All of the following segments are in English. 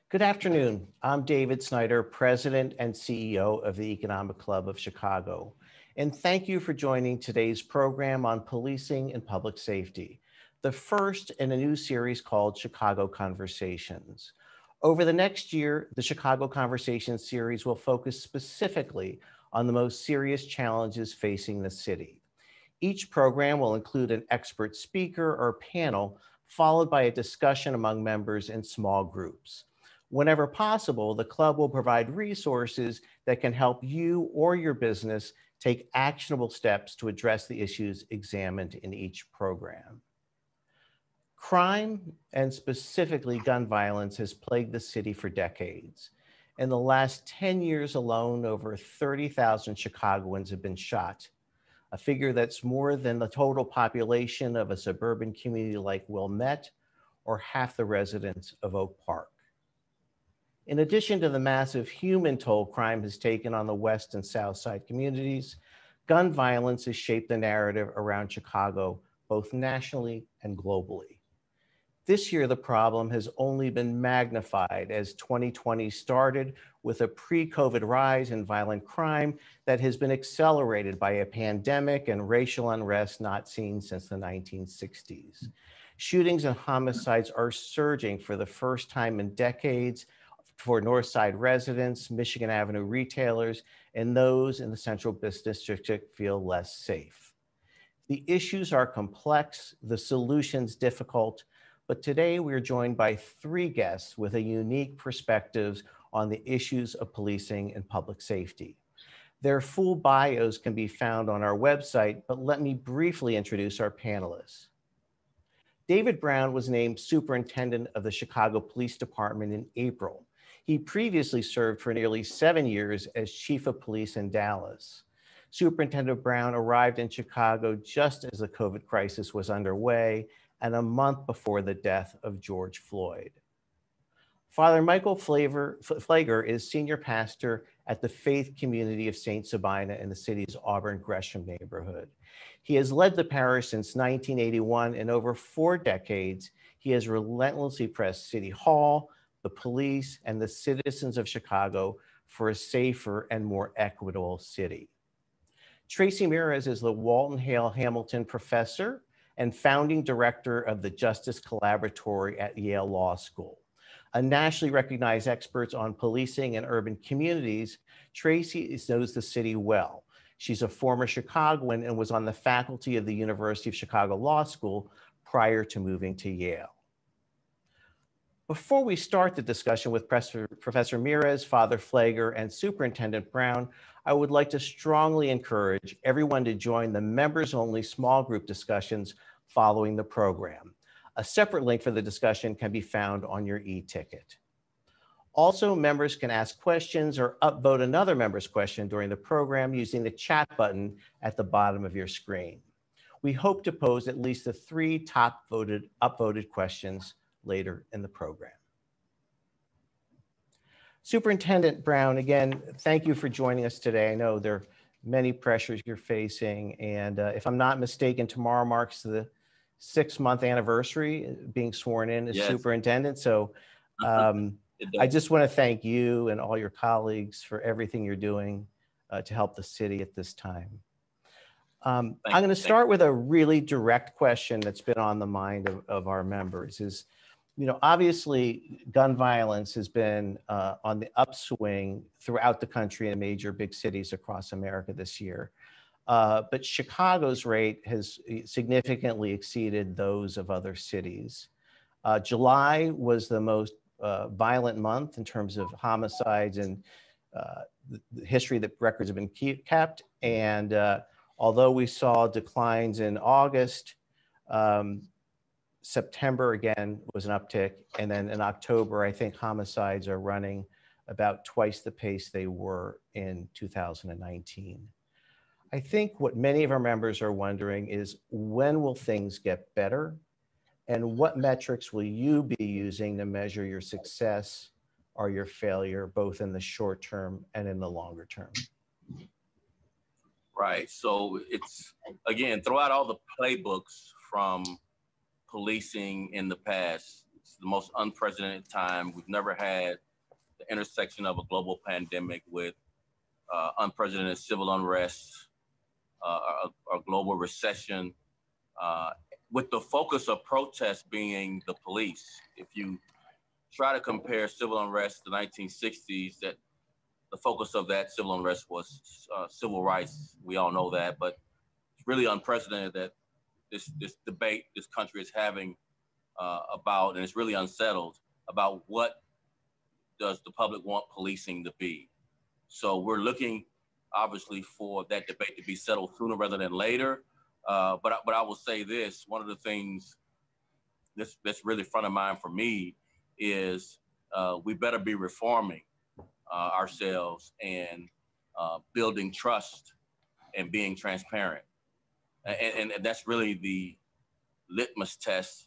Good afternoon. I'm David Snyder, President and CEO of the Economic Club of Chicago. And thank you for joining today's program on policing and public safety, the first in a new series called Chicago Conversations. Over the next year, the Chicago Conversations series will focus specifically on the most serious challenges facing the city. Each program will include an expert speaker or panel, followed by a discussion among members in small groups. Whenever possible, the club will provide resources that can help you or your business take actionable steps to address the issues examined in each program. Crime, and specifically gun violence, has plagued the city for decades. In the last 10 years alone, over 30,000 Chicagoans have been shot, a figure that's more than the total population of a suburban community like Wilmette or half the residents of Oak Park. In addition to the massive human toll crime has taken on the West and South Side communities, gun violence has shaped the narrative around Chicago, both nationally and globally. This year, the problem has only been magnified as 2020 started with a pre-COVID rise in violent crime that has been accelerated by a pandemic and racial unrest not seen since the 1960s. Shootings and homicides are surging for the first time in decades for North Side residents, Michigan Avenue retailers, and those in the Central Business District feel less safe. The issues are complex, the solutions difficult, but today we're joined by three guests with a unique perspectives on the issues of policing and public safety. Their full bios can be found on our website, but let me briefly introduce our panelists. David Brown was named Superintendent of the Chicago Police Department in April. He previously served for nearly 7 years as Chief of Police in Dallas. Superintendent Brown arrived in Chicago just as the COVID crisis was underway and a month before the death of George Floyd. Father Michael Pfleger is senior pastor at the Faith Community of St. Sabina in the city's Auburn Gresham neighborhood. He has led the parish since 1981, and over 4 decades, he has relentlessly pressed City Hall, the police, and the citizens of Chicago for a safer and more equitable city. Tracy Marez is the Walton Hale Hamilton Professor and founding director of the Justice Collaboratory at Yale Law School. A nationally recognized expert on policing and urban communities, Tracy knows the city well. She's a former Chicagoan and was on the faculty of the University of Chicago Law School prior to moving to Yale. Before we start the discussion with Professor Meares, Father Pfleger, and Superintendent Brown, I would like to strongly encourage everyone to join the members-only small group discussions following the program. A separate link for the discussion can be found on your e-ticket. Also, members can ask questions or upvote another member's question during the program using the chat button at the bottom of your screen. We hope to pose at least the 3 top upvoted questions later in the program. Superintendent Brown, again, thank you for joining us today. I know there are many pressures you're facing, and if I'm not mistaken, tomorrow marks the 6-month anniversary being sworn in as superintendent. So I just want to thank you and all your colleagues for everything you're doing to help the city at this time. I'm going to start with a really direct question that's been on the mind of our members is, you know, obviously gun violence has been on the upswing throughout the country in major big cities across America this year. But Chicago's rate has significantly exceeded those of other cities. July was the most violent month in terms of homicides and the history that records have been kept. And although we saw declines in August, September again was an uptick. And then in October, I think homicides are running about twice the pace they were in 2019. I think what many of our members are wondering is, when will things get better? And what metrics will you be using to measure your success or your failure, both in the short term and in the longer term? Right. So it's, again, throughout all the playbooks from policing in the past, It's the most unprecedented time. We've never had the intersection of a global pandemic with unprecedented civil unrest, a global recession, with the focus of protests being the police. If you try to compare civil unrest to the 1960s, that the focus of that civil unrest was civil rights. We all know that, but it's really unprecedented that this debate this country is having about, and it's really unsettled about what does the public want policing to be. So we're looking, obviously, for that debate to be settled sooner rather than later. But I will say this: one of the things that's really front of mind for me is we better be reforming ourselves and building trust and being transparent. And that's really the litmus test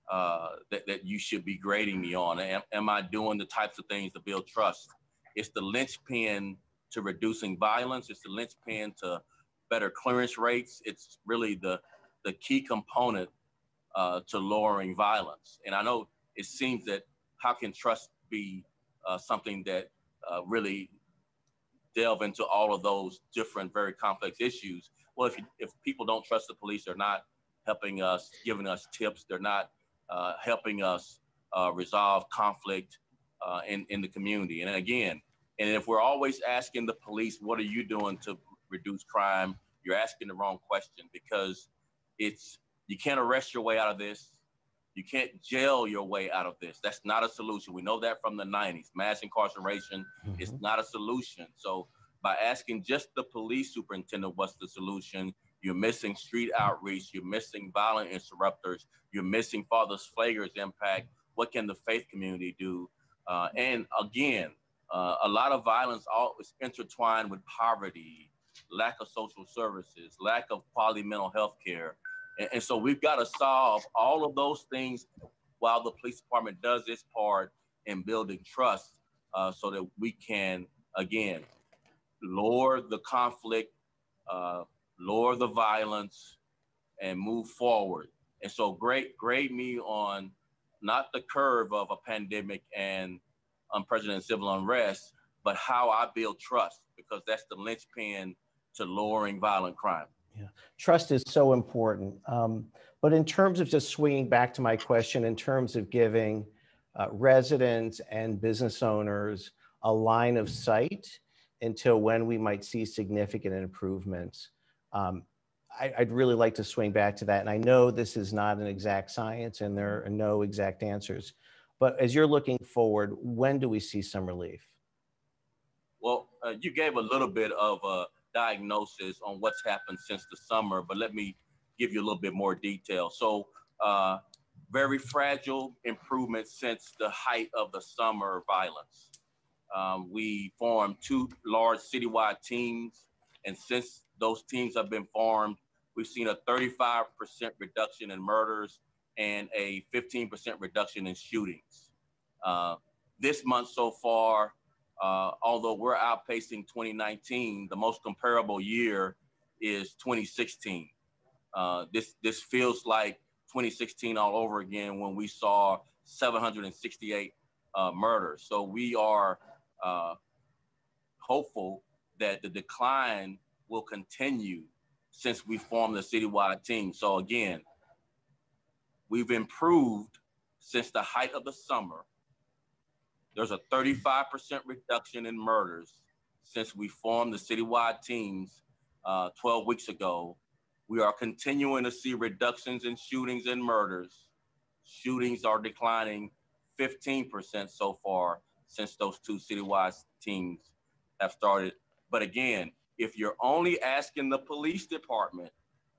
that you should be grading me on. Am I doing the types of things to build trust? It's the linchpin to reducing violence. It's the linchpin to better clearance rates. It's really the key component to lowering violence. And I know it seems that how can trust be something that really delve into all of those different, very complex issues? Well, if people don't trust the police, they're not helping us, giving us tips. They're not helping us resolve conflict in the community. And again, and if we're always asking the police, what are you doing to reduce crime? You're asking the wrong question, because you can't arrest your way out of this. You can't jail your way out of this. That's not a solution. We know that from the 90s. Mass incarceration is not a solution. So by asking just the police superintendent what's the solution, you're missing street outreach, you're missing violent interrupters, you're missing Father Pfleger's impact. What can the faith community do? And again, a lot of violence is intertwined with poverty, lack of social services, lack of quality mental health care. And so we've got to solve all of those things while the police department does its part in building trust, so that we can, again, lower the conflict, lower the violence, and move forward. And so grade me on not the curve of a pandemic and unprecedented civil unrest, but how I build trust, because that's the linchpin to lowering violent crime. Yeah, trust is so important. But in terms of just swinging back to my question, in terms of giving residents and business owners a line of sight until when we might see significant improvements, I'd really like to swing back to that. And I know this is not an exact science and there are no exact answers, but as you're looking forward, when do we see some relief? Well, you gave a little bit of a diagnosis on what's happened since the summer, but let me give you a little bit more detail. So very fragile improvement since the height of the summer violence. We formed 2 large citywide teams, and since those teams have been formed, we've seen a 35% reduction in murders and a 15% reduction in shootings. This month so far, although we're outpacing 2019, the most comparable year is 2016. This feels like 2016 all over again, when we saw 768 murders. So we are hopeful that the decline will continue since we formed the citywide team. So again, we've improved since the height of the summer. There's a 35% reduction in murders since we formed the citywide teams 12 weeks ago. We are continuing to see reductions in shootings and murders. Shootings are declining 15% so far since those 2 citywide teams have started. But again, if you're only asking the police department,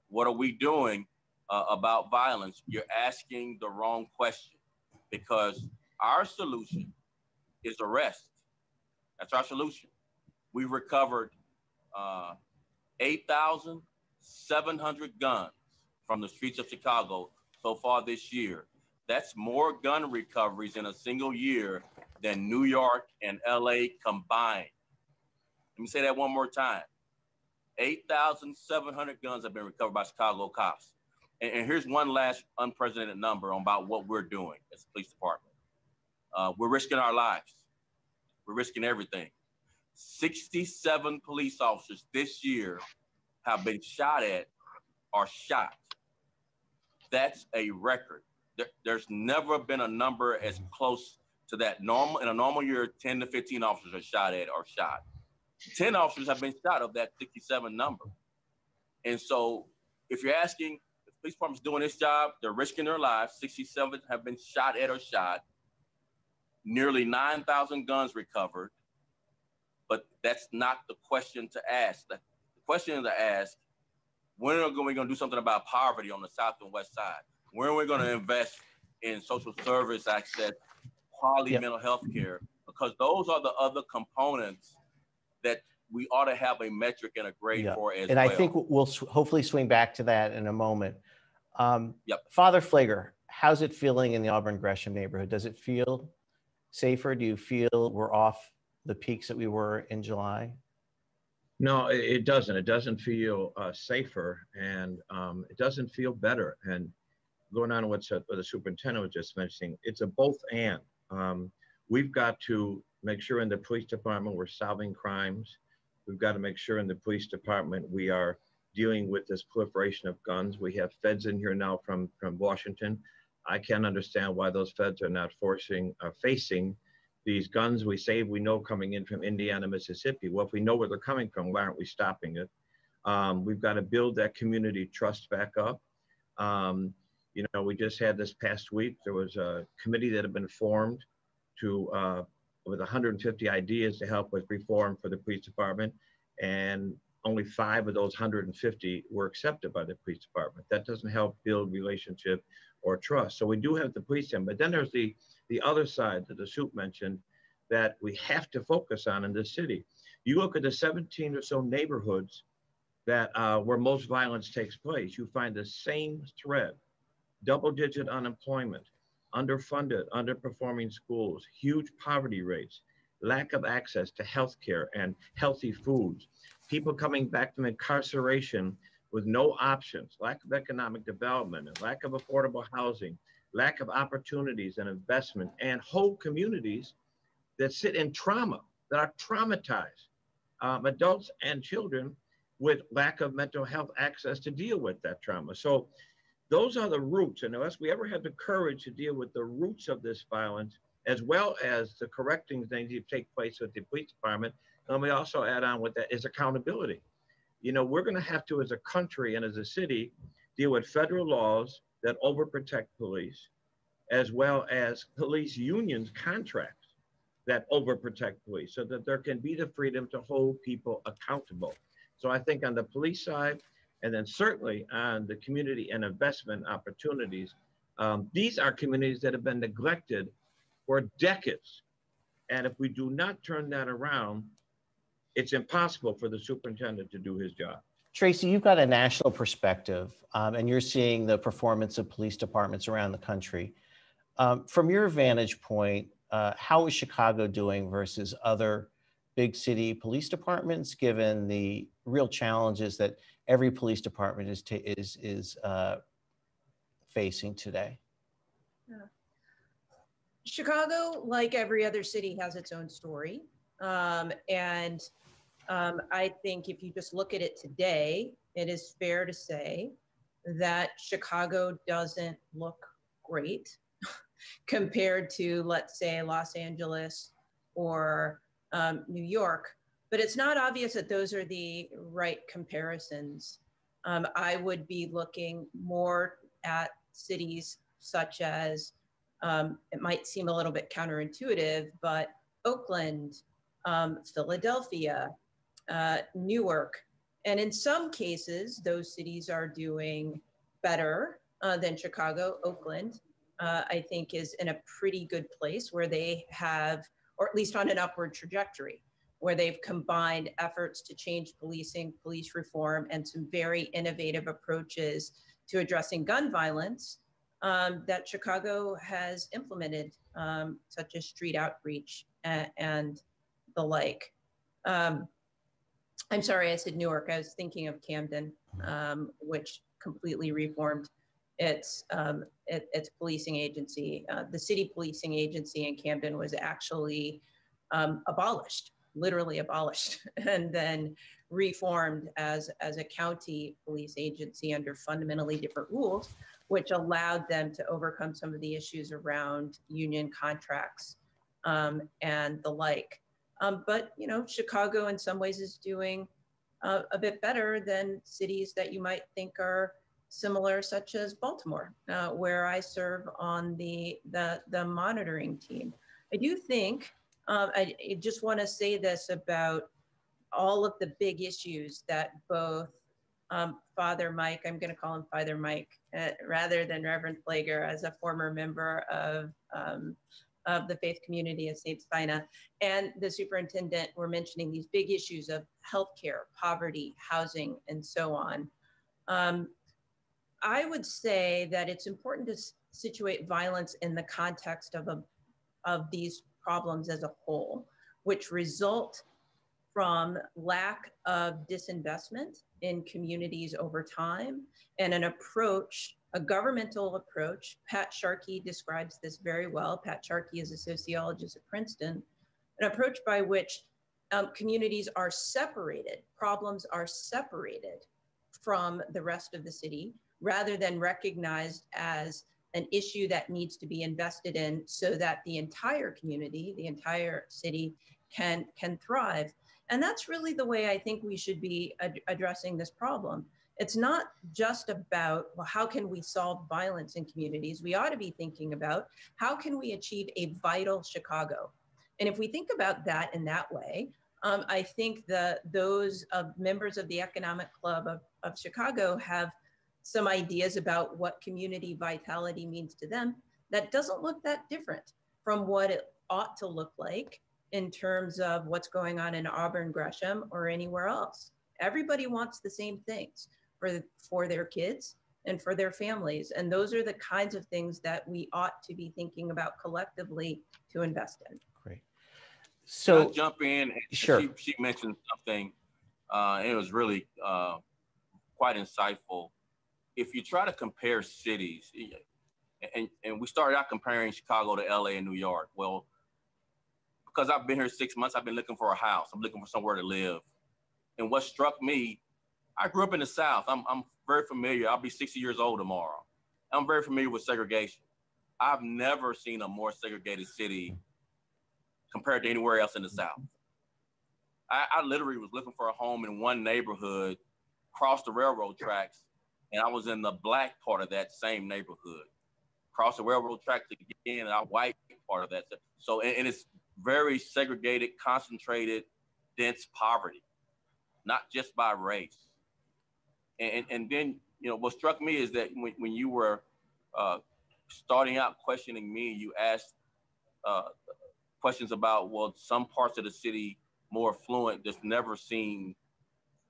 what are we doing about violence, you're asking the wrong question, because our solution is arrest. That's our solution. We recovered 8,700 guns from the streets of Chicago so far this year. That's more gun recoveries in a single year than New York and LA combined. Let me say that one more time. 8,700 guns have been recovered by Chicago cops. And here's one last unprecedented number on about what we're doing as a police department. We're risking our lives. We're risking everything. 67 police officers this year have been shot at or shot. That's a record. There's never been a number as close to that. In a normal year, 10 to 15 officers are shot at or shot. 10 officers have been shot of that 67 number. And so if you're asking, if the police department's doing this job, they're risking their lives. 67 have been shot at or shot. Nearly 9,000 guns recovered. But that's not the question to ask. The question to ask, when are we going to do something about poverty on the South and West side? When are we going to invest in social service access, quality mental health care? Because those are the other components that we ought to have a metric and a grade for as well. And I think we'll hopefully swing back to that in a moment. Father Pfleger, how's it feeling in the Auburn Gresham neighborhood? Does it feel safer? Do you feel we're off the peaks that we were in July? No, it doesn't. It doesn't feel safer, and it doesn't feel better. And going on with what the superintendent was just mentioning, it's a both and. We've got to make sure in the police department we're solving crimes. We've got to make sure in the police department we are dealing with this proliferation of guns. We have feds in here now from Washington. I can't understand why those feds are not facing these guns we know coming in from Indiana, Mississippi. Well, if we know where they're coming from, why aren't we stopping it? We've got to build that community trust back up. You know, we just had this past week, there was a committee that had been formed with 150 ideas to help with reform for the police department. And only 5 of those 150 were accepted by the police department. That doesn't help build relationship or trust. So we do have the police team, but then there's the other side that the soup mentioned that we have to focus on in this city. You look at the 17 or so neighborhoods that where most violence takes place, you find the same thread: double-digit unemployment, underfunded, underperforming schools, huge poverty rates, lack of access to healthcare and healthy foods, people coming back from incarceration with no options, lack of economic development, and lack of affordable housing, lack of opportunities and investment, and whole communities that sit in trauma, that are traumatized, adults and children with lack of mental health access to deal with that trauma. So those are the roots. And unless we ever have the courage to deal with the roots of this violence, as well as the correcting things that take place with the police department, and we also add on with that is accountability. You know, we're gonna have to, as a country and as a city, deal with federal laws that overprotect police, as well as police unions contracts that overprotect police, so that there can be the freedom to hold people accountable. So I think on the police side, and then certainly on the community and investment opportunities, these are communities that have been neglected for decades. And if we do not turn that around, it's impossible for the superintendent to do his job. Tracy, you've got a national perspective, and you're seeing the performance of police departments around the country. From your vantage point, how is Chicago doing versus other big city police departments, given the real challenges that every police department is facing today? Yeah. Chicago, like every other city, has its own story. I think if you just look at it today, it is fair to say that Chicago doesn't look great compared to, let's say, Los Angeles or New York. But it's not obvious that those are the right comparisons. I would be looking more at cities such as, it might seem a little bit counterintuitive, but Oakland, Philadelphia, Newark. And in some cases, those cities are doing better than Chicago. Oakland, I think, is in a pretty good place where they have, or at least on an upward trajectory, where they've combined efforts to change policing, police reform, and some very innovative approaches to addressing gun violence that Chicago has implemented, such as street outreach and the like. I'm sorry, I said Newark. I was thinking of Camden, which completely reformed its policing agency. The city policing agency in Camden was actually abolished, literally abolished, and then reformed as a county police agency under fundamentally different rules, which allowed them to overcome some of the issues around union contracts and the like. But you know, Chicago in some ways is doing a bit better than cities that you might think are similar, such as Baltimore, where I serve on the monitoring team. I do think, I just want to say this about all of the big issues that both Father Mike, I'm going to call him Father Mike, rather than Reverend Pfleger, as a former member of the faith community of St. Sabina, and the superintendent were mentioning these big issues of healthcare, poverty, housing, and so on. I would say that it's important to situate violence in the context of these problems as a whole, which result from lack of disinvestment in communities over time and an approach, a governmental approach. Pat Sharkey describes this very well. Pat Sharkey is a sociologist at Princeton, an approach by which communities are separated, problems are separated from the rest of the city, rather than recognized as an issue that needs to be invested in so that the entire community, the entire city can thrive. And that's really the way I think we should be addressing this problem. It's not just about, well, how can we solve violence in communities? We ought to be thinking about how can we achieve a vital Chicago? And if we think about that in that way, I think those members of the Economic Club of Chicago have some ideas about what community vitality means to them that doesn't look that different from what it ought to look like in terms of what's going on in Auburn, Gresham, or anywhere else. Everybody wants the same things for their kids and for their families. And those are the kinds of things that we ought to be thinking about collectively to invest in. Great. So I'll jump in. Sure. She mentioned something, and it was really quite insightful. If you try to compare cities, and we started out comparing Chicago to LA and New York. Well, because I've been here 6 months, I've been looking for a house. I'm looking for somewhere to live. And what struck me, I grew up in the South. I'm very familiar. I'll be 60 years old tomorrow. I'm very familiar with segregation. I've never seen a more segregated city compared to anywhere else in the South. I literally was looking for a home in one neighborhood, crossed the railroad tracks, and I was in the black part of that same neighborhood. Crossed the railroad tracks again, and I white part of that. So, and it's very segregated, concentrated, dense poverty, not just by race. And then, you know, what struck me is that when you were starting out questioning me, you asked questions about, well, some parts of the city more affluent just never seen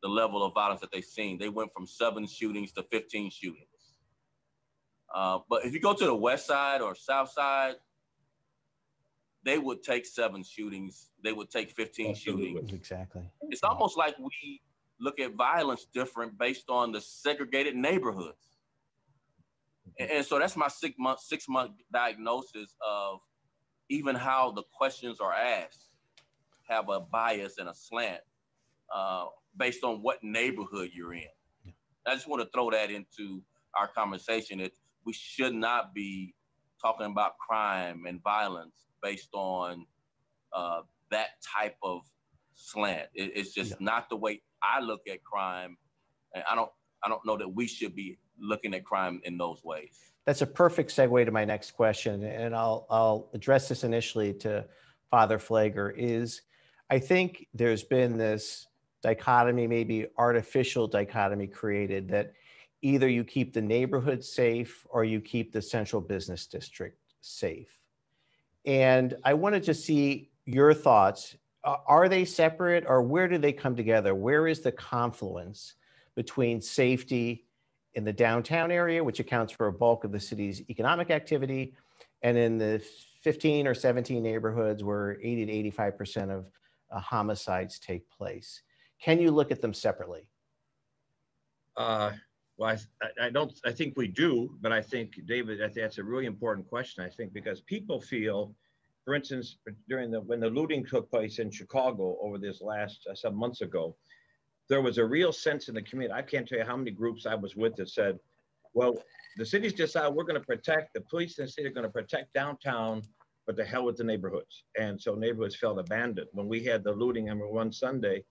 the level of violence that they've seen. They went from 7 shootings to 15 shootings. But if you go to the west side or south side, they would take 7 shootings. They would take 15 shootings. Exactly. It's almost like we look at violence different based on the segregated neighborhoods. And so that's my 6-month diagnosis of even how the questions are asked have a bias and a slant based on what neighborhood you're in. Yeah. I just want to throw that into our conversation that we should not be talking about crime and violence based on that type of slant. It's just not the way I look at crime. And I don't know that we should be looking at crime in those ways. That's a perfect segue to my next question. And I'll address this initially to Father Pfleger. Is I think there's been this dichotomy, maybe artificial dichotomy created, that either you keep the neighborhood safe or you keep the central business district safe. And I wanted to see your thoughts. Are they separate, or where do they come together? Where is the confluence between safety in the downtown area, which accounts for a bulk of the city's economic activity, and in the 15 or 17 neighborhoods where 80 to 85% of homicides take place? Can you look at them separately? Well, I think we do, but I think, David, I think that's a really important question, I think, because people feel, for instance, when the looting took place in Chicago over this last, some months ago, there was a real sense in the community. I can't tell you how many groups I was with that said, well, the city's decided we're going to protect, the police in the city are going to protect downtown, but the hell with the neighborhoods. And so neighborhoods felt abandoned. When we had the looting, I remember one Sunday,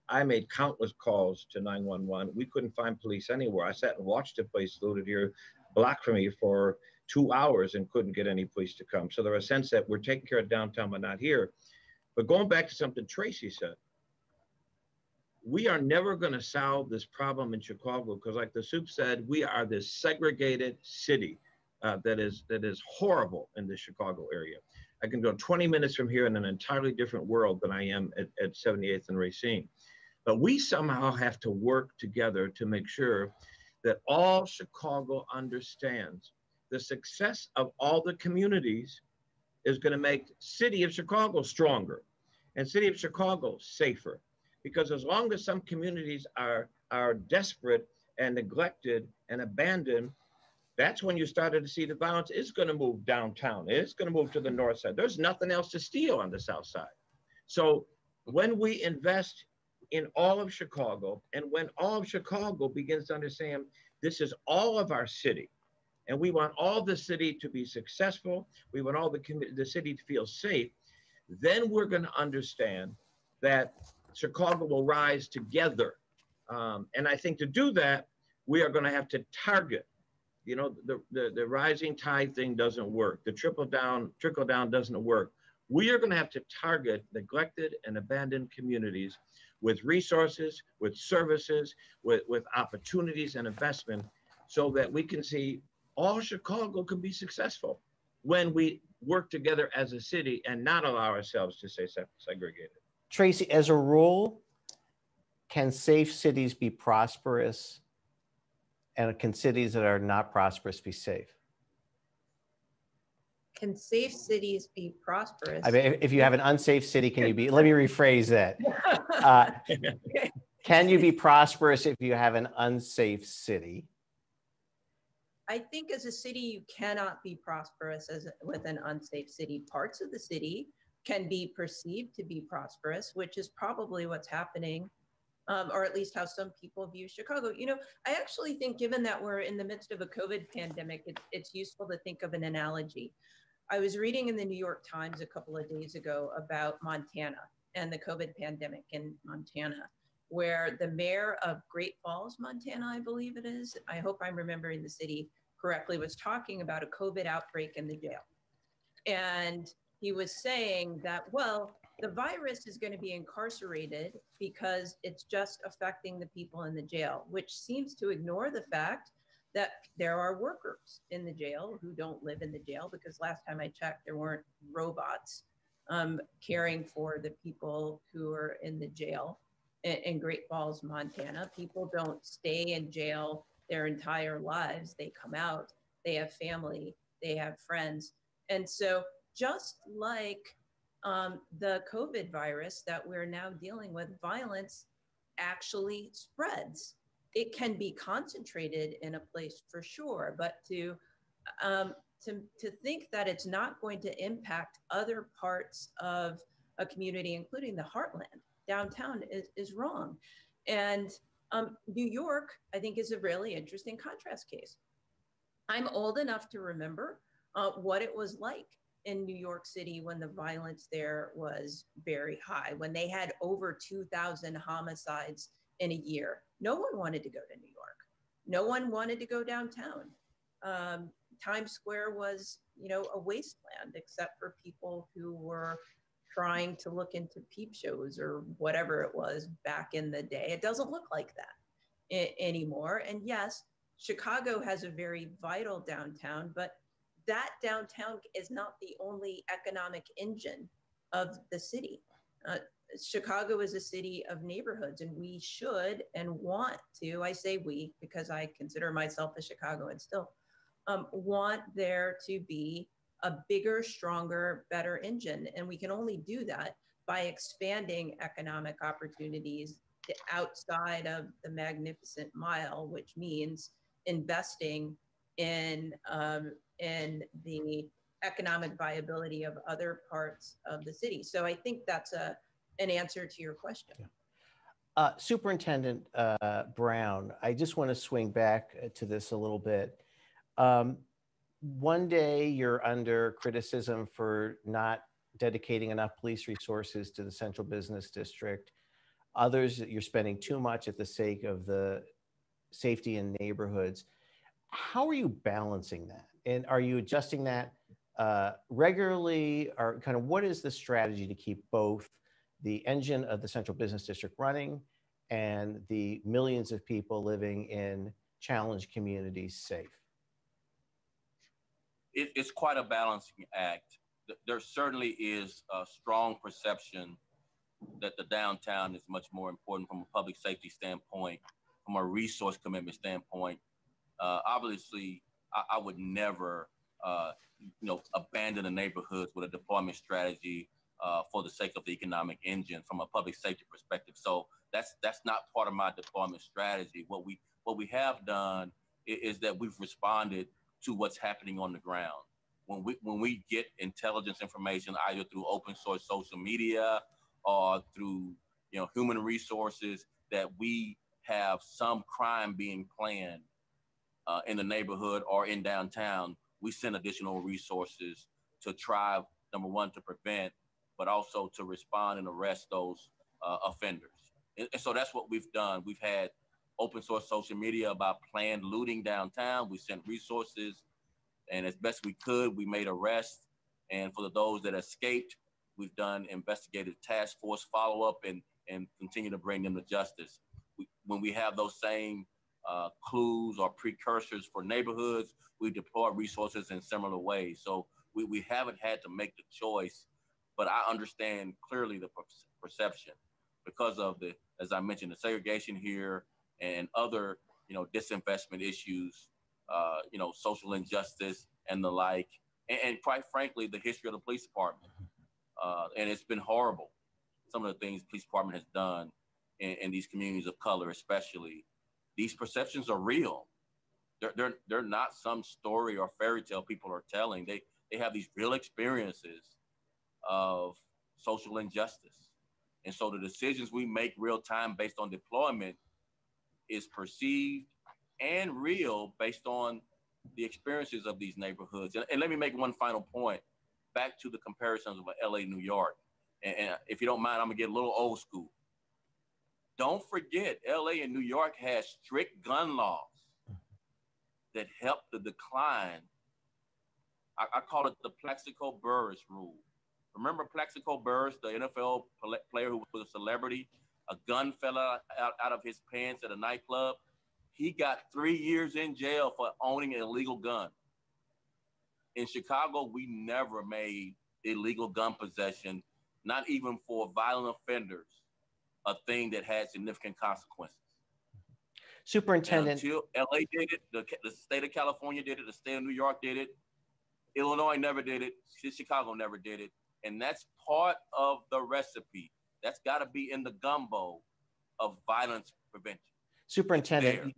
I made countless calls to 911. We couldn't find police anywhere. I sat and watched the place looted here, block from me, for 2 hours and couldn't get any police to come. So there was a sense that we're taking care of downtown, but not here. But going back to something Tracy said, we are never going to solve this problem in Chicago because, like the Soup said, we are this segregated city that is horrible in the Chicago area. I can go 20 minutes from here in an entirely different world than I am at 78th and Racine. But we somehow have to work together to make sure that all Chicago understands the success of all the communities is going to make City of Chicago stronger and City of Chicago safer. Because as long as some communities are desperate and neglected and abandoned, that's when you started to see the violence is going to move downtown. It's going to move to the north side. There's nothing else to steal on the south side. So when we invest in all of Chicago, and when all of Chicago begins to understand this is all of our city, and we want all the city to be successful, we want all the city to feel safe, then we're going to understand that Chicago will rise together. And I think to do that, we are going to have to target, you know, the rising tide thing doesn't work. The trickle down doesn't work. We are going to have to target neglected and abandoned communities with resources, with services, with opportunities and investment, so that we can see all Chicago can be successful when we work together as a city and not allow ourselves to stay segregated. Tracy, as a rule, can safe cities be prosperous, and can cities that are not prosperous be safe? Can safe cities be prosperous? I mean, if you have an unsafe city, can you be, let me rephrase that. Can you be prosperous if you have an unsafe city? I think as a city, you cannot be prosperous with an unsafe city. Parts of the city can be perceived to be prosperous, which is probably what's happening, or at least how some people view Chicago. You know, I actually think, given that we're in the midst of a COVID pandemic, it's useful to think of an analogy. I was reading in the New York Times a couple of days ago about Montana and the COVID pandemic in Montana, where the mayor of Great Falls, Montana, I believe it is, I hope I'm remembering the city correctly, was talking about a COVID outbreak in the jail. And he was saying that, well, the virus is going to be incarcerated because it's just affecting the people in the jail, which seems to ignore the fact that there are workers in the jail who don't live in the jail, because last time I checked, there weren't robots caring for the people who are in the jail in Great Falls, Montana. People don't stay in jail their entire lives. They come out, they have family, they have friends. And so just like the COVID virus that we're now dealing with, violence actually spreads. It can be concentrated in a place for sure, but to think that it's not going to impact other parts of a community, including the heartland, downtown, is wrong. And New York, I think, is a really interesting contrast case. I'm old enough to remember what it was like in New York City when the violence there was very high, when they had over 2,000 homicides in a year. No one wanted to go to New York. No one wanted to go downtown. Times Square was, you know, a wasteland, except for people who were trying to look into peep shows or whatever it was back in the day. It doesn't look like that anymore. And yes, Chicago has a very vital downtown, but that downtown is not the only economic engine of the city. Chicago is a city of neighborhoods, and we should and want to, I say we, because I consider myself a Chicagoan still, want there to be a bigger, stronger, better engine. And we can only do that by expanding economic opportunities outside of the Magnificent Mile, which means investing in the economic viability of other parts of the city. So I think that's an answer to your question. Yeah. Superintendent Brown, I just want to swing back to this a little bit. One day you're under criticism for not dedicating enough police resources to the central business district. Others, you're spending too much at the sake of the safety in neighborhoods. How are you balancing that? And are you adjusting that regularly? Or kind of what is the strategy to keep both the engine of the central business district running and the millions of people living in challenged communities safe? It's quite a balancing act. There certainly is a strong perception that the downtown is much more important from a public safety standpoint, from a resource commitment standpoint. Obviously, I would never, abandon the neighborhoods with a deployment strategy for the sake of the economic engine from a public safety perspective. So that's not part of my deployment strategy. What we have done is that we've responded to what's happening on the ground. When we get intelligence information, either through open source social media or through human resources, that we have some crime being planned in the neighborhood or in downtown, we send additional resources to try, number one, to prevent, but also to respond and arrest those offenders. And so that's what we've done. We've had open source social media about planned looting downtown. We sent resources, and as best we could, we made arrests. And for those that escaped, we've done investigative task force follow-up and continue to bring them to justice. When we have those same clues or precursors for neighborhoods, we deploy resources in similar ways. So we haven't had to make the choice, but I understand clearly the perception because of the, as I mentioned, the segregation here and other, disinvestment issues, social injustice and the like, and quite frankly, the history of the police department. And it's been horrible. Some of the things the police department has done in these communities of color, especially. These perceptions are real. They're not some story or fairy tale people are telling. They have these real experiences of social injustice. And so the decisions we make real time based on deployment is perceived and real based on the experiences of these neighborhoods. And let me make one final point back to the comparisons of LA, New York. And if you don't mind, I'm gonna get a little old school. Don't forget, LA and New York has strict gun laws that help the decline. I call it the Plaxico Burress rule. Remember Plaxico Burress, the NFL player who was a celebrity? A gun fell out of his pants at a nightclub. He got 3 years in jail for owning an illegal gun. In Chicago, we never made illegal gun possession, not even for violent offenders, a thing that had significant consequences. Superintendent. And until LA did it, the state of California did it, the state of New York did it, Illinois never did it, Chicago never did it. And that's part of the recipe. That's got to be in the gumbo of violence prevention. Superintendent,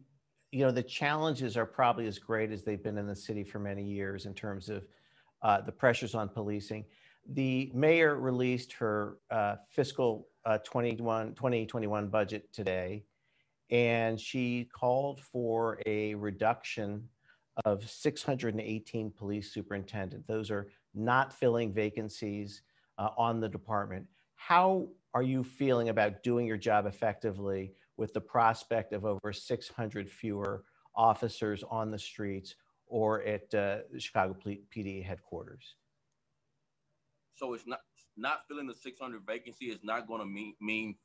the challenges are probably as great as they've been in the city for many years in terms of the pressures on policing. The mayor released her fiscal 2021 budget today, and she called for a reduction of 618 police superintendents. Those are not filling vacancies on the department. How are you feeling about doing your job effectively with the prospect of over 600 fewer officers on the streets or at the Chicago PD headquarters? So it's not filling the 600 vacancy is not going to mean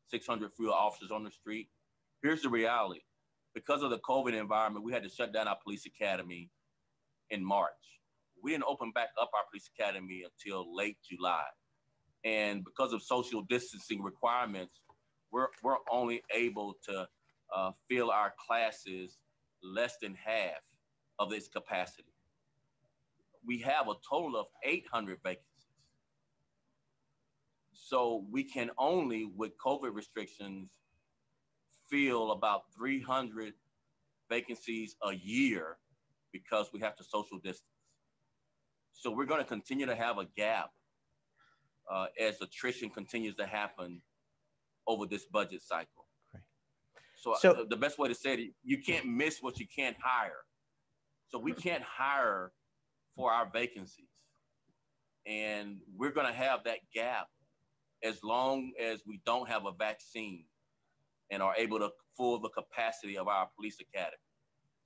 600 fewer officers on the street. Here's the reality. Because of the COVID environment, we had to shut down our police academy in March. We didn't open back up our police academy until late July. And because of social distancing requirements, we're only able to fill our classes less than half of its capacity. We have a total of 800 vacancies. So we can only, with COVID restrictions, fill about 300 vacancies a year because we have to social distance. So we're going to continue to have a gap as attrition continues to happen over this budget cycle. Right. So the best way to say it, you can't miss what you can't hire. So we can't hire for our vacancies. And we're going to have that gap as long as we don't have a vaccine and are able to fill the capacity of our police academy.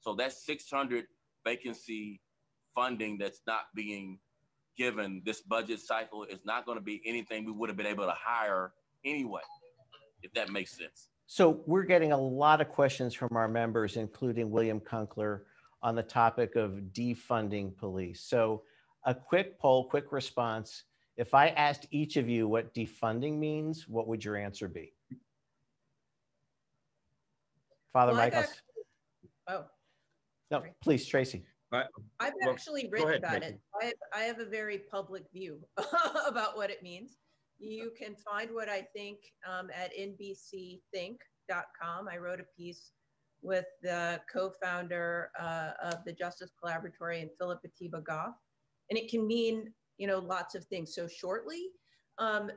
So that 600 vacancy funding that's not being given this budget cycle is not going to be anything we would have been able to hire anyway, if that makes sense. So we're getting a lot of questions from our members, including William Kunkler, on the topic of defunding police. So a quick poll, quick response. If I asked each of you what defunding means, what would your answer be? Father Michael? Oh. No, sorry. Please, Tracy. I've actually written about it. I have a very public view about what it means. You can find what I think at nbcthink.com. I wrote a piece with the co-founder of the Justice Collaboratory and Philip Atiba Goff, and it can mean, you know, lots of things. So shortly, I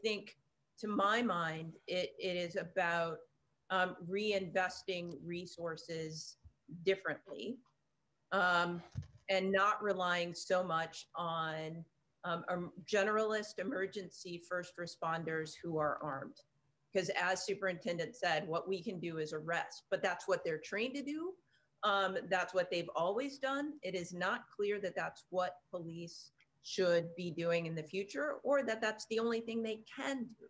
think, to my mind, it is about reinvesting resources differently. And not relying so much on generalist emergency first responders who are armed. Because as Superintendent said, what we can do is arrest, but that's what they're trained to do. That's what they've always done. It is not clear that that's what police should be doing in the future, or that that's the only thing they can do.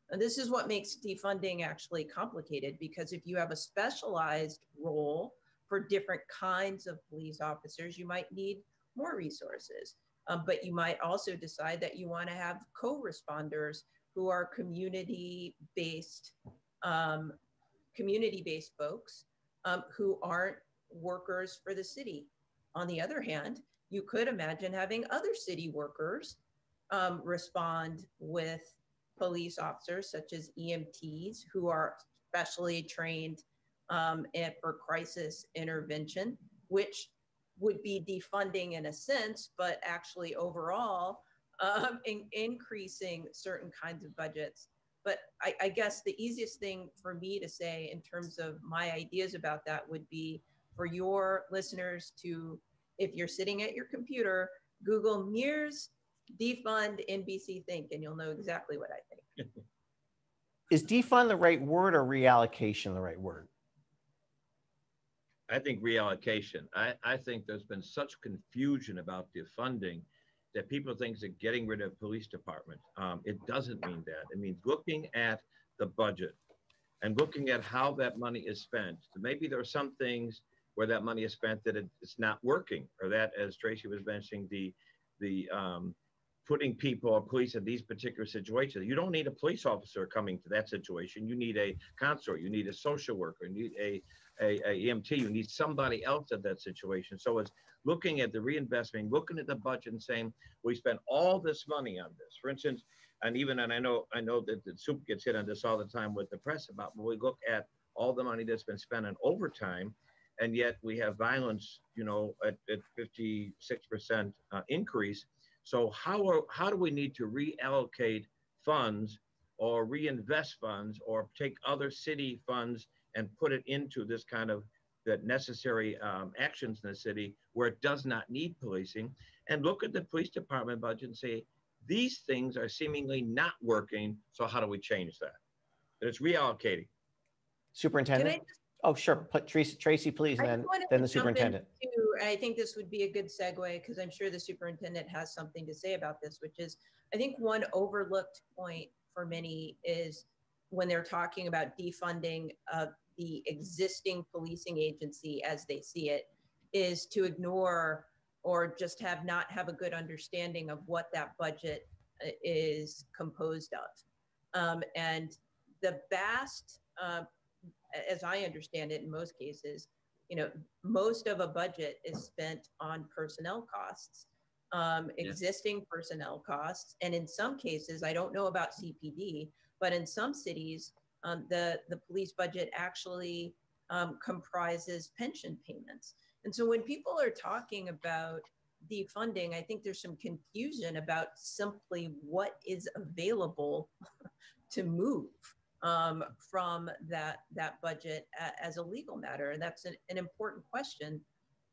And this is what makes defunding actually complicated, because if you have a specialized role for different kinds of police officers, you might need more resources. But you might also decide that you want to have co-responders who are community-based folks who aren't workers for the city. On the other hand, you could imagine having other city workers respond with police officers, such as EMTs, who are specially trained and for crisis intervention, which would be defunding in a sense, but actually overall increasing certain kinds of budgets. But I guess the easiest thing for me to say in terms of my ideas about that would be for your listeners to, if you're sitting at your computer, Google Meares defund NBC Think, and you'll know exactly what I think. Is defund the right word or reallocation the right word? I think reallocation. I think there's been such confusion about defunding that people think that getting rid of police department. It doesn't mean that. It means looking at the budget and looking at how that money is spent. So maybe there are some things where that money is spent that it's not working, or that, as Tracy was mentioning, the putting people or police in these particular situations. You don't need a police officer coming to that situation. You need a counselor, you need a social worker, you need a EMT, you need somebody else in that situation. So it's looking at the reinvestment, looking at the budget and saying, we spent all this money on this. For instance, and I know that the Soup gets hit on this all the time with the press about, when we look at all the money that's been spent on overtime, and yet we have violence, you know, at 56% increase. So how do we need to reallocate funds or reinvest funds or take other city funds and put it into this kind of that necessary actions in the city where it does not need policing, and look at the police department budget and say, these things are seemingly not working. So how do we change that? And it's reallocating. Superintendent? Oh, sure. Tracy, please, and then the superintendent. I think this would be a good segue, because I'm sure the superintendent has something to say about this, which is, I think one overlooked point for many is when they're talking about defunding the existing policing agency as they see it, is to ignore or just not have a good understanding of what that budget is composed of. And the vast, as I understand it, in most cases, you know, most of a budget is spent on personnel costs, existing personnel costs. And in some cases, I don't know about CPD, but in some cities, the police budget actually comprises pension payments. And so when people are talking about defunding, I think there's some confusion about simply what is available to move from that budget as a legal matter. And that's an important question,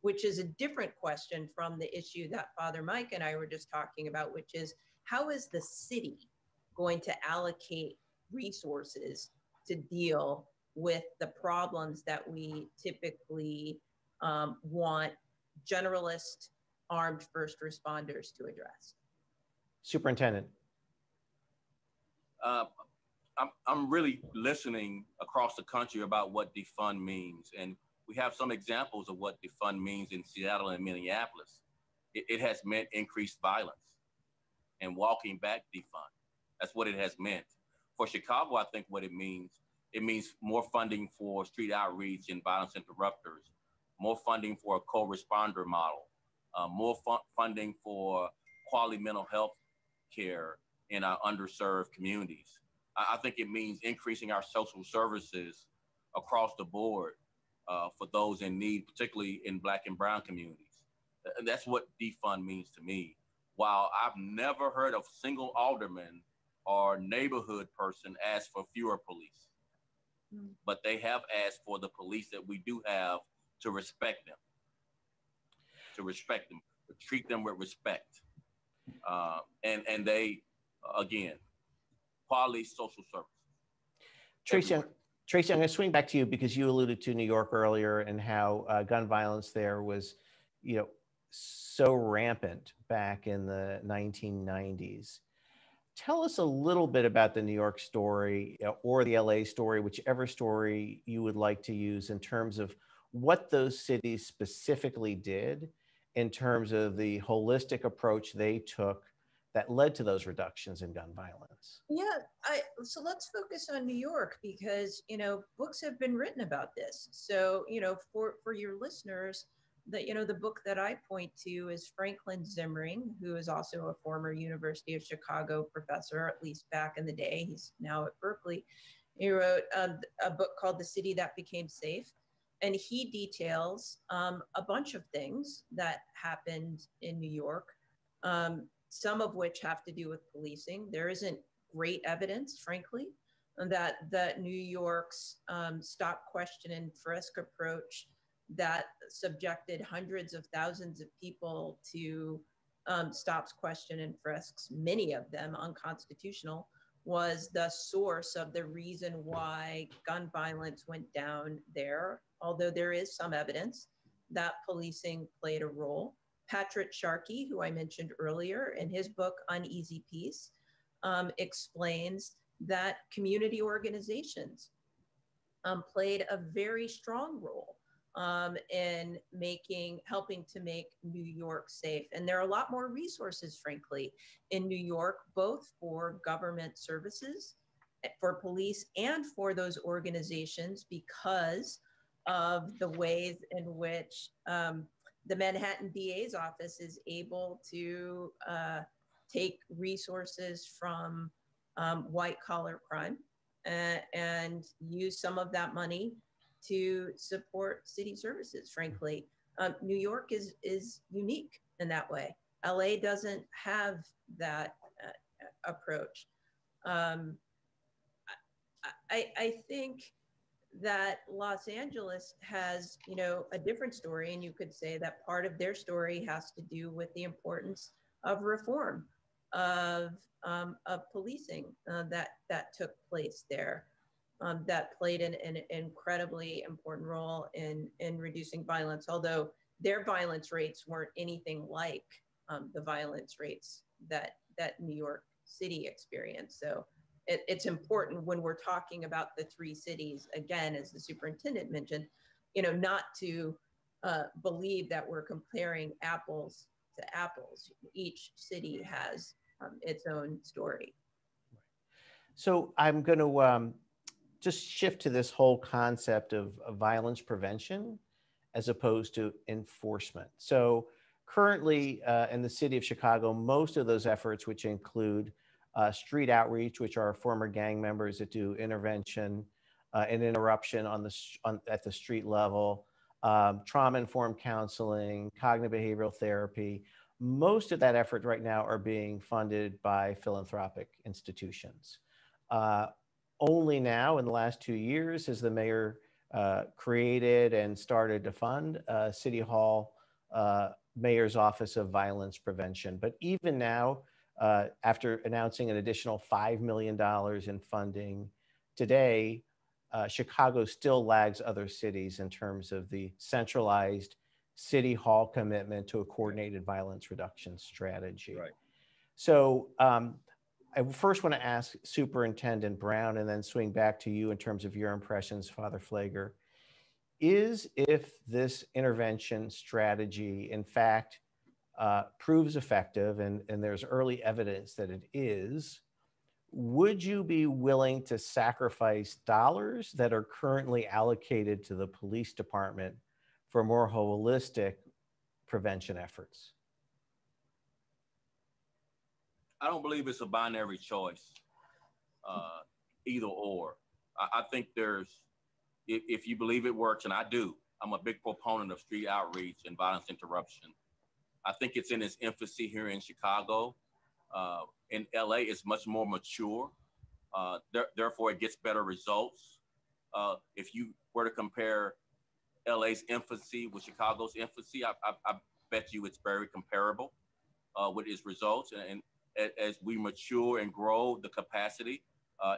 which is a different question from the issue that Father Mike and I were just talking about, which is how is the city going to allocate resources to deal with the problems that we typically want generalist armed first responders to address? Superintendent. I'm really listening across the country about what defund means. And we have some examples of what defund means in Seattle and Minneapolis. It has meant increased violence and walking back defund. That's what it has meant. For Chicago, I think what it means more funding for street outreach and violence interrupters, more funding for a co-responder model, more funding for quality mental health care in our underserved communities. I think it means increasing our social services across the board for those in need, particularly in Black and Brown communities. And that's what defund means to me. While I've never heard of single alderman or neighborhood person ask for fewer police, but they have asked for the police that we do have to respect them, to treat them with respect. And they, again, quality social services. Tracy, I'm going to swing back to you because you alluded to New York earlier and how gun violence there was, so rampant back in the 1990s. Tell us a little bit about the New York story or the LA story, whichever story you would like to use, in terms of what those cities specifically did in terms of the holistic approach they took that led to those reductions in gun violence. Yeah, so let's focus on New York because, books have been written about this. So, for your listeners, the book that I point to is Franklin Zimring, who is also a former University of Chicago professor, at least back in the day. He's now at Berkeley. He wrote a book called The City That Became Safe. And he details a bunch of things that happened in New York, some of which have to do with policing. There isn't great evidence, frankly, that New York's stop, question, and frisk approach that subjected hundreds of thousands of people to stops, question, and frisks, many of them unconstitutional, was the source of the reason why gun violence went down there, although there is some evidence that policing played a role. Patrick Sharkey, who I mentioned earlier, in his book, Uneasy Peace, explains that community organizations played a very strong role in helping to make New York safe. And there are a lot more resources, frankly, in New York, both for government services, for police, and for those organizations because of the ways in which the Manhattan DA's office is able to take resources from white collar crime and use some of that money to support city services, frankly. New York is unique in that way. LA doesn't have that approach. I think that Los Angeles has, a different story, and you could say that part of their story has to do with the importance of reform of policing that took place there. That played an incredibly important role in reducing violence, although their violence rates weren't anything like the violence rates that New York City experienced. So it's important when we're talking about the three cities, again, as the superintendent mentioned, not to believe that we're comparing apples to apples. Each city has its own story. So I'm going to just shift to this whole concept of violence prevention as opposed to enforcement. So currently in the city of Chicago, most of those efforts, which include street outreach, which are former gang members that do intervention, and interruption at the street level, trauma-informed counseling, cognitive behavioral therapy. Most of that effort right now are being funded by philanthropic institutions. Only now in the last 2 years has the mayor created and started to fund City Hall Mayor's Office of Violence Prevention. But even now, after announcing an additional $5 million in funding today, Chicago still lags other cities in terms of the centralized City Hall commitment to a coordinated violence reduction strategy. Right. So I first want to ask Superintendent Brown and then swing back to you in terms of your impressions, Father Pfleger. If this intervention strategy, in fact, proves effective, and there's early evidence that it is, would you be willing to sacrifice dollars that are currently allocated to the police department for more holistic prevention efforts? I don't believe it's a binary choice, either or. I think if you believe it works, and I do, I'm a big proponent of street outreach and violence interruption. I think it's in its infancy here in Chicago. In LA, it's much more mature. Therefore, it gets better results. If you were to compare LA's infancy with Chicago's infancy, I bet you it's very comparable with its results. And as we mature and grow the capacity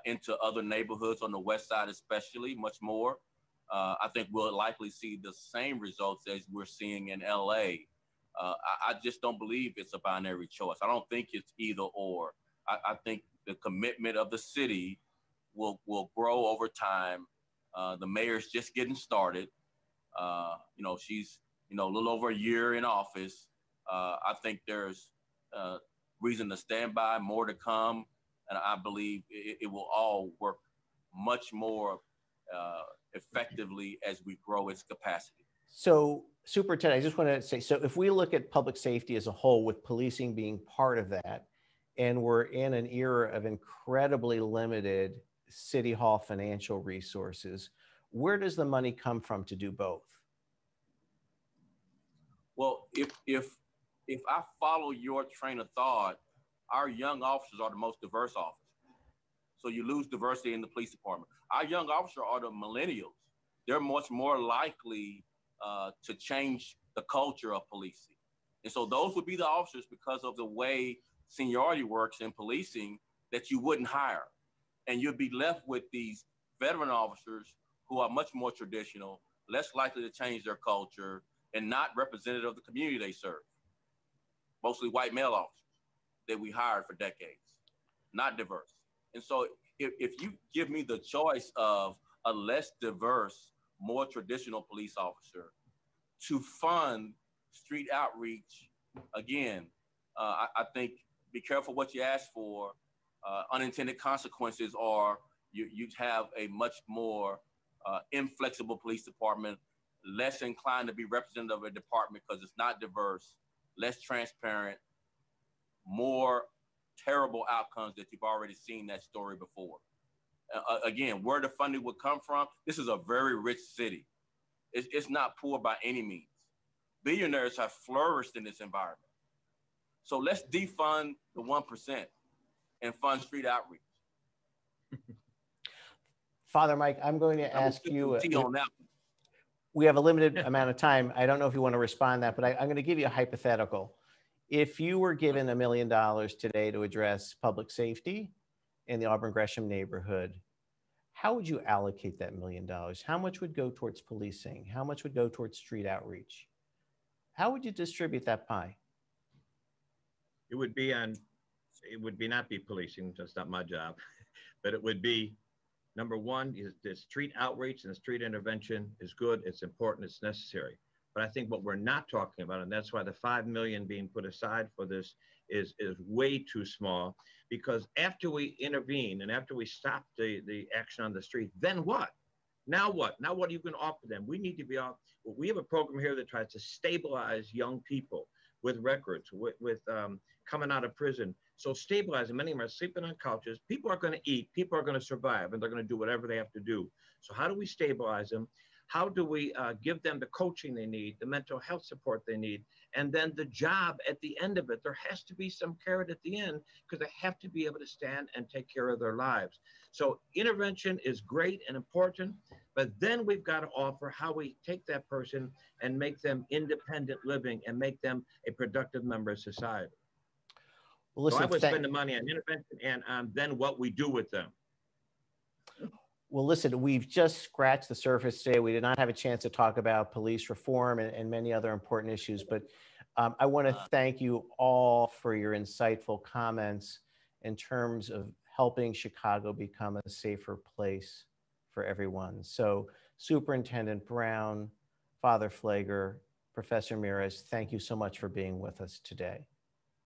into other neighborhoods on the West Side, especially much more, I think we'll likely see the same results as we're seeing in LA. I just don't believe it's a binary choice. I don't think it's either or. I think the commitment of the city will grow over time. The mayor's just getting started. She's a little over a year in office. I think there's reason to stand by, more to come, and I believe it will all work much more effectively as we grow its capacity. So, Superintendent, I just want to say, so if we look at public safety as a whole, with policing being part of that, and we're in an era of incredibly limited City Hall financial resources, where does the money come from to do both? Well, if I follow your train of thought, our young officers are the most diverse officers. So you lose diversity in the police department. Our young officers are the millennials. They're much more likely to change the culture of policing. And so those would be the officers, because of the way seniority works in policing, that you wouldn't hire. And you'd be left with these veteran officers who are much more traditional, less likely to change their culture, and not representative of the community they serve. Mostly white male officers that we hired for decades, not diverse. And so if you give me the choice of a less diverse, more traditional police officer to fund street outreach, again, I think be careful what you ask for. Unintended consequences are you have a much more inflexible police department, less inclined to be representative of a department because it's not diverse, less transparent, more terrible outcomes that you've already seen that story before. Again, where the funding would come from, this is a very rich city. It's not poor by any means. Billionaires have flourished in this environment. So let's defund the 1% and fund street outreach. Father Mike, I'm going to ask you, on that. We have a limited amount of time. I don't know if you want to respond to that, but I'm going to give you a hypothetical. If you were given $1 million today to address public safety in the Auburn Gresham neighborhood, how would you allocate that $1 million? How much would go towards policing? How much would go towards street outreach? How would you distribute that pie? It would not be policing, that's not my job, but it would be, number one, is the street outreach and the street intervention is good, it's important, it's necessary. But I think what we're not talking about, and that's why the $5 million being put aside for this is way too small, because after we intervene and after we stop the action on the street, then what? Now what? Now what are you going to offer them? We need to be off. We have a program here that tries to stabilize young people with records, with coming out of prison, So stabilizing, many of them are sleeping on couches. People are going to eat, people are going to survive, and they're going to do whatever they have to do. So how do we stabilize them? How do we give them the coaching they need, the mental health support they need, and then the job at the end of it? There has to be some carrot at the end because they have to be able to stand and take care of their lives. So intervention is great and important, but then we've got to offer how we take that person and make them independent living and make them a productive member of society. Well, listen, so I would spend the money on intervention and on then what we do with them. Well, listen, we've just scratched the surface today. We did not have a chance to talk about police reform and many other important issues, but I want to thank you all for your insightful comments in terms of helping Chicago become a safer place for everyone. So Superintendent Brown, Father Pfleger, Professor Meares, thank you so much for being with us today.